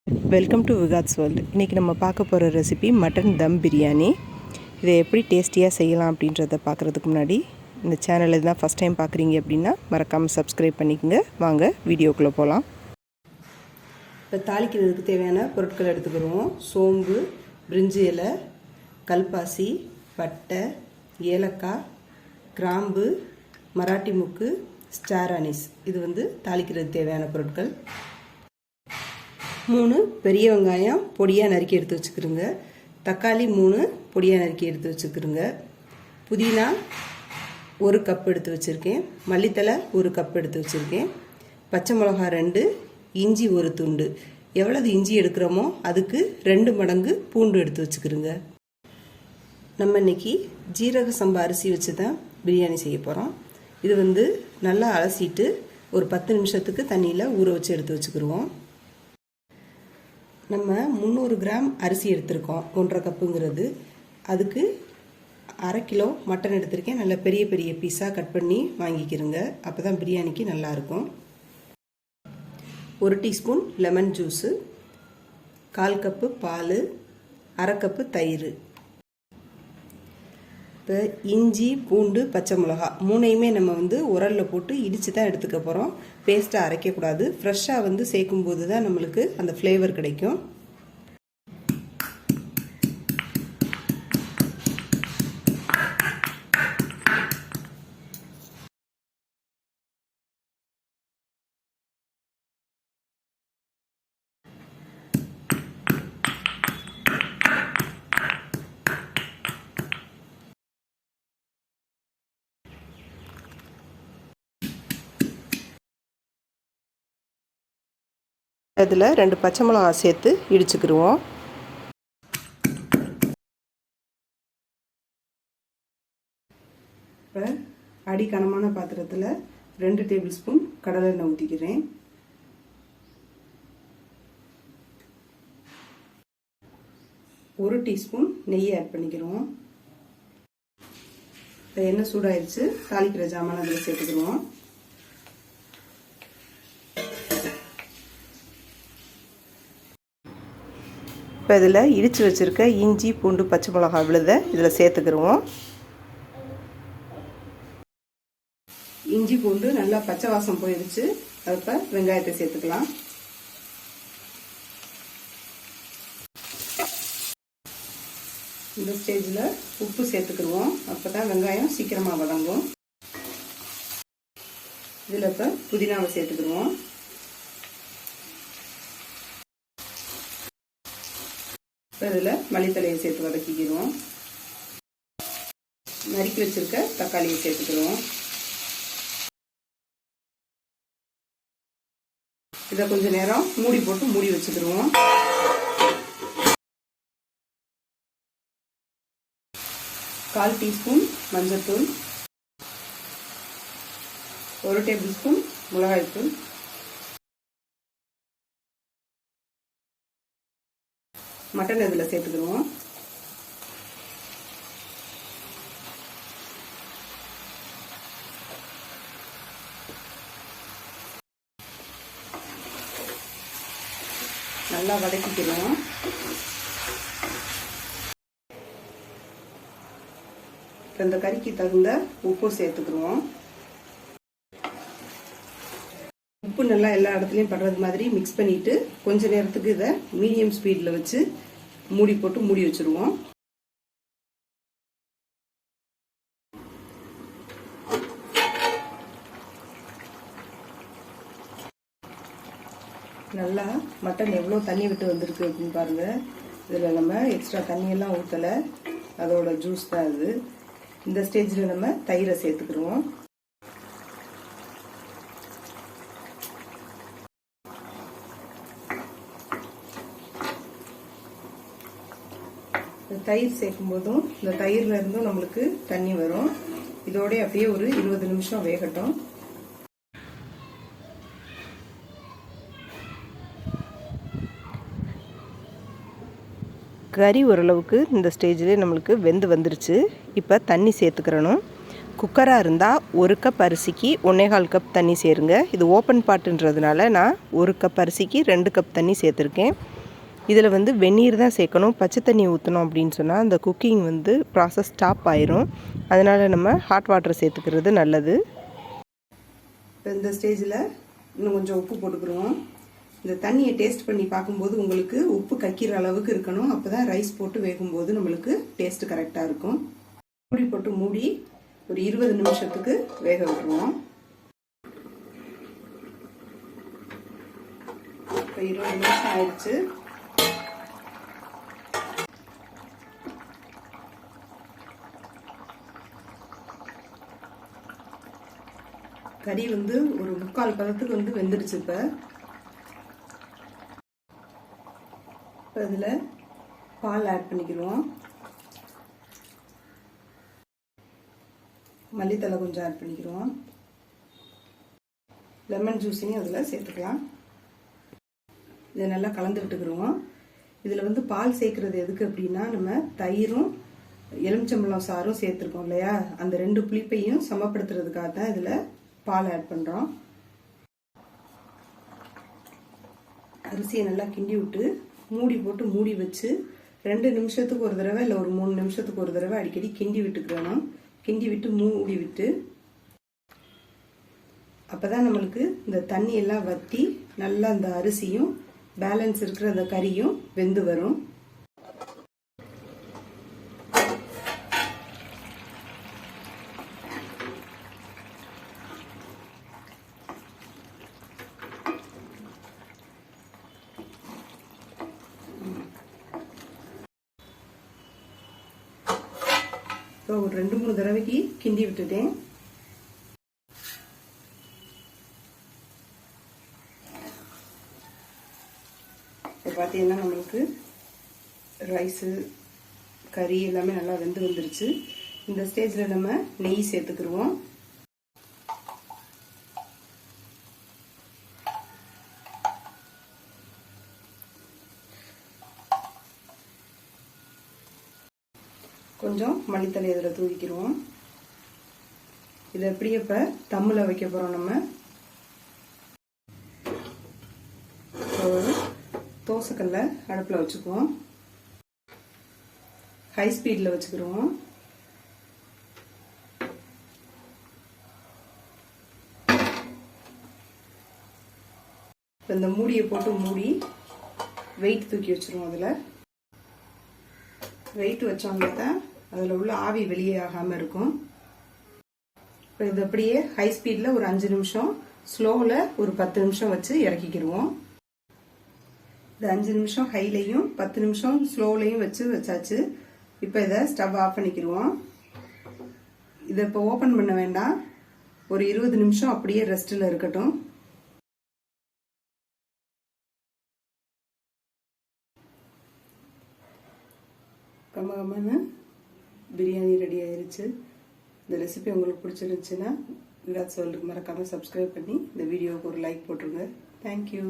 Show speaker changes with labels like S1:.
S1: Welcome to விகாத்ஸ் world. இன்றைக்கி நம்ம பார்க்க போகிற ரெசிபி மட்டன் தம் பிரியாணி. இதை எப்படி டேஸ்டியாக செய்யலாம் அப்படின்றத பார்க்குறதுக்கு முன்னாடி இந்த சேனல் தான் ஃபஸ்ட் டைம் பார்க்குறீங்க அப்படின்னா மறக்காமல் சப்ஸ்கிரைப் பண்ணிக்கோங்க. வாங்க வீடியோக்குள்ளே போகலாம். இப்போ தாளிக்கிறதுக்கு தேவையான பொருட்கள் எடுத்துக்கிடுவோம். சோம்பு, பிரிஞ்சி இலை, கல்பாசி, பட்டை, ஏலக்காய், கிராம்பு, மராட்டி முக்கு, ஸ்டார் அனீஸ். இது தாளிக்கிறதுக்கு தேவையான பொருட்கள். 3 பெரிய வெங்காயம் பொடியாக நறுக்கி எடுத்து வச்சுக்கிறோங்க. தக்காளி 3 பொடியாக நறுக்கி எடுத்து வச்சுக்கிறோங்க. புதினா 1 கப் எடுத்து வச்சுருக்கேன். மல்லித்தலை 1 கப் எடுத்து வச்சுருக்கேன். பச்சை மிளகா 2, இஞ்சி 1 துண்டு. எவ்வளவு இஞ்சி எடுக்கிறோமோ அதுக்கு 2 மடங்கு பூண்டு எடுத்து வச்சுக்கிறோங்க. நம்ம இன்னைக்கு ஜீரக சம்பா அரிசி வச்சு தான் பிரியாணி செய்ய போகிறோம். இது நல்லா அலசிட்டு ஒரு 10 நிமிஷத்துக்கு தண்ணியில் ஊற வச்சு எடுத்து வச்சுக்கிடுவோம். நம்ம 300 கிராம் அரிசி எடுத்திருக்கோம். 1.5 கப்புங்கிறது. அதுக்கு 1/2 கிலோ மட்டன் எடுத்திருக்கேன். நல்ல பெரிய பெரிய பீஸாக கட் பண்ணி வாங்கிக்கிறோங்க. அப்போ தான் பிரியாணிக்கு நல்லாயிருக்கும். 1 டீஸ்பூன் லெமன் ஜூஸு, 1/4 கப்பு பால், 1/2 கப்பு தயிர். இப்போ இஞ்சி, பூண்டு, பச்சை மிளகா 3ஐயுமே நம்ம உரலில் போட்டு இடித்து தான் எடுத்துக்க போகிறோம். பேஸ்ட்டாக அரைக்கக்கூடாது. ஃப்ரெஷ்ஷாக சேர்க்கும்போது தான் நம்மளுக்கு அந்த ஃப்ளேவர் கிடைக்கும். அதில் 2 பச்சை மிளகா சேர்த்து இடிச்சுக்கிடுவோம். இப்போ அடிக்கனமான பாத்திரத்தில் 2 டேபிள் ஸ்பூன் கடலை எண்ணெய் ஊற்றிக்கிறேன். ஒரு டீஸ்பூன் நெய் ஆட் பண்ணிக்கிறோம். இப்போ எண்ணெய் சூடாயிருச்சு. தாளிக்கிற ஜாமான் அதில் சேர்த்துக்கிடுவோம். இப்போ இதில் இடித்து வச்சுருக்க இஞ்சி, பூண்டு, பச்சை மிளகா விழுதை இதில் சேர்த்துக்கிடுவோம். இஞ்சி பூண்டு நல்லா பச்சை வாசம் போயிடுச்சு. அப்போ வெங்காயத்தை சேர்த்துக்கலாம். இந்த ஸ்டேஜில் உப்பு சேர்த்துக்கிடுவோம். அப்போ தான் வெங்காயம் சீக்கிரமாக வதங்கும். இதில் இப்போ புதினாவை சேர்த்துக்கிடுவோம். இதில் மல்லித்தலையை சேர்த்து வதக்கிக்கிறோம். நறுக்கி வச்சிருக்க தக்காளியை சேர்த்துக்கிறோம். இதை கொஞ்சம் நேரம் மூடி போட்டு மூடி வச்சுக்கிடுவோம். கால் டீஸ்பூன் மஞ்சள்தூள், 1 டேபிள் ஸ்பூன் மிளகாய்த்தூள், மட்டன் இதில் சேர்த்துக்கிடுவோம். நல்லா வதக்கிக்கிறோம். இந்த கறிக்கு தகுந்த உப்பு சேர்த்துக்கிடுவோம். உப்பு நல்லா எல்லா இடத்துலையும் படுறது மாதிரி மிக்ஸ் பண்ணிட்டு கொஞ்ச நேரத்துக்கு இதை மீடியம் ஸ்பீடில் வச்சு மூடி போட்டு மூடி வச்சுருவோம். நல்லா மட்டன் எவ்வளோ தண்ணி விட்டு வந்திருக்கு அப்படின்னு பாருங்கள். இதில் நம்ம எக்ஸ்ட்ரா தண்ணியெல்லாம் ஊற்றலை, அதோட ஜூஸ் தான் இது. இந்த ஸ்டேஜில் நம்ம தயிரை சேர்த்துக்கிடுவோம். தயிர் சேர்க்கும் போதும் இந்த தயிர்ல இருந்தும் நம்மளுக்கு தண்ணி வரும். இதோட அப்படியே ஒரு 20 நிமிஷம் வேகட்டும். கறி ஓரளவுக்கு இந்த ஸ்டேஜில் நம்மளுக்கு வெந்து வந்துருச்சு. இப்போ தண்ணி சேர்த்துக்கிறணும். குக்கராக இருந்தால் 1 கப் அரிசிக்கு 1.25 கப் தண்ணி சேருங்க. இது ஓப்பன் பாட்டுன்றதுனால நான் 1 கப் அரிசிக்கு 2 கப் தண்ணி சேர்த்துருக்கேன். இதில் வந்து வெந்நீர் தான் சேர்க்கணும். பச்சை தண்ணி ஊற்றணும் அப்படின்னு சொன்னால் அந்த குக்கிங் வந்து ப்ராசஸ் ஸ்டாப் ஆயிரும். அதனால் நம்ம ஹாட் வாட்டர் சேர்த்துக்கிறது நல்லது. இப்போ இந்த ஸ்டேஜில் இன்னும் கொஞ்சம் உப்பு போட்டுக்கிடுவோம். இந்த தண்ணியை டேஸ்ட் பண்ணி பார்க்கும்போது உங்களுக்கு உப்பு கக்கிற அளவுக்கு இருக்கணும். அப்போ தான் ரைஸ் போட்டு வேகும்போது நம்மளுக்கு டேஸ்ட்டு கரெக்டாக இருக்கும். மூடி போட்டு மூடி ஒரு 20 நிமிஷத்துக்கு வேக விட்டுருவோம். இப்போ 20 நிமிஷம் ஆயிடுச்சு. கறி வந்து ஒரு 3/4 பதத்துக்கு வந்து வெந்துடுச்சு. இப்போ இதில் பால் ஆட் பண்ணிக்கிடுவோம். மல்லித்தலை கொஞ்சம் ஆட் பண்ணிக்கிடுவோம். லெமன் ஜூஸையும் அதில் சேர்த்துக்கலாம். இதை நல்லா கலந்து விட்டுக்கிடுவோம். இதில் வந்து பால் சேர்க்கறது எதுக்கு அப்படின்னா, நம்ம தயிரும் எலுமிச்சம்பழம் சாரும் சேர்த்துருக்கோம் இல்லையா, அந்த 2 புளிப்பையும் சமப்படுத்துறதுக்காக தான் இதில் பால் ஆட் பண்ணுறோம். அரிசியை நல்லா கிண்டி விட்டு மூடி போட்டு மூடி வச்சு 2 நிமிஷத்துக்கு ஒரு தடவை இல்லை ஒரு 3 நிமிஷத்துக்கு ஒரு தடவை அடிக்கடி கிண்டி விட்டுக்கிறோம். கிண்டி விட்டு மூடி விட்டு அப்போதான் நம்மளுக்கு இந்த தண்ணி எல்லாம் வற்றி நல்லா அந்த அரிசியும் பேலன்ஸ் இருக்கிற அந்த கறியும் வெந்து வரும். இப்போ ஒரு 2-3 தடவைக்கு கிண்டி விட்டுட்டேன். இப்போ பார்த்தீங்கன்னா நம்மளுக்கு ரைஸு கறி எல்லாமே நல்லா வெந்து வந்துருச்சு. இந்த ஸ்டேஜில் நம்ம நெய் சேர்த்துக்கிடுவோம். கொஞ்சம் மல்லித்தலை இதில் தூவிக்கிடுவோம். இதை எப்படியே இப்போ தம்மில் வைக்க போகிறோம். நம்ம ஒரு தோசைக்கல்லை அடுப்பில் வச்சுக்குவோம். ஹை ஸ்பீடில் வச்சுக்கிடுவோம். இந்த மூடியை போட்டு மூடி வெயிட் தூக்கி வச்சிருவோம். அதில் வெயிட் வச்சோம்னா தான் அதில் உள்ள ஆவி வெளியே ஆகாமல் இருக்கும். இப்போ இது அப்படியே ஹை ஸ்பீடில் ஒரு 5 நிமிஷம், ஸ்லோவில் ஒரு 10 நிமிஷம் வச்சு இறக்கிக்கிடுவோம். இது 5 நிமிஷம் ஹைலையும் 10 நிமிஷம் ஸ்லோலையும் வச்சாச்சு. இப்போ இதை ஸ்டவ் ஆஃப் பண்ணிக்கிடுவோம். இதை இப்போ ஓப்பன் பண்ண வேண்டாம். ஒரு 20 நிமிஷம் அப்படியே ரெஸ்ட்டில் இருக்கட்டும். கம்மகமான பிரியாணி ரெடி ஆயிருச்சு. இந்த ரெசிபி உங்களுக்கு பிடிச்சிருந்துச்சுன்னா விகாத் வேர்ல்டுக்கு மறக்காமல் சப்ஸ்கிரைப் பண்ணி இந்த வீடியோவுக்கு ஒரு லைக் போட்டுருங்க. தேங்க்யூ.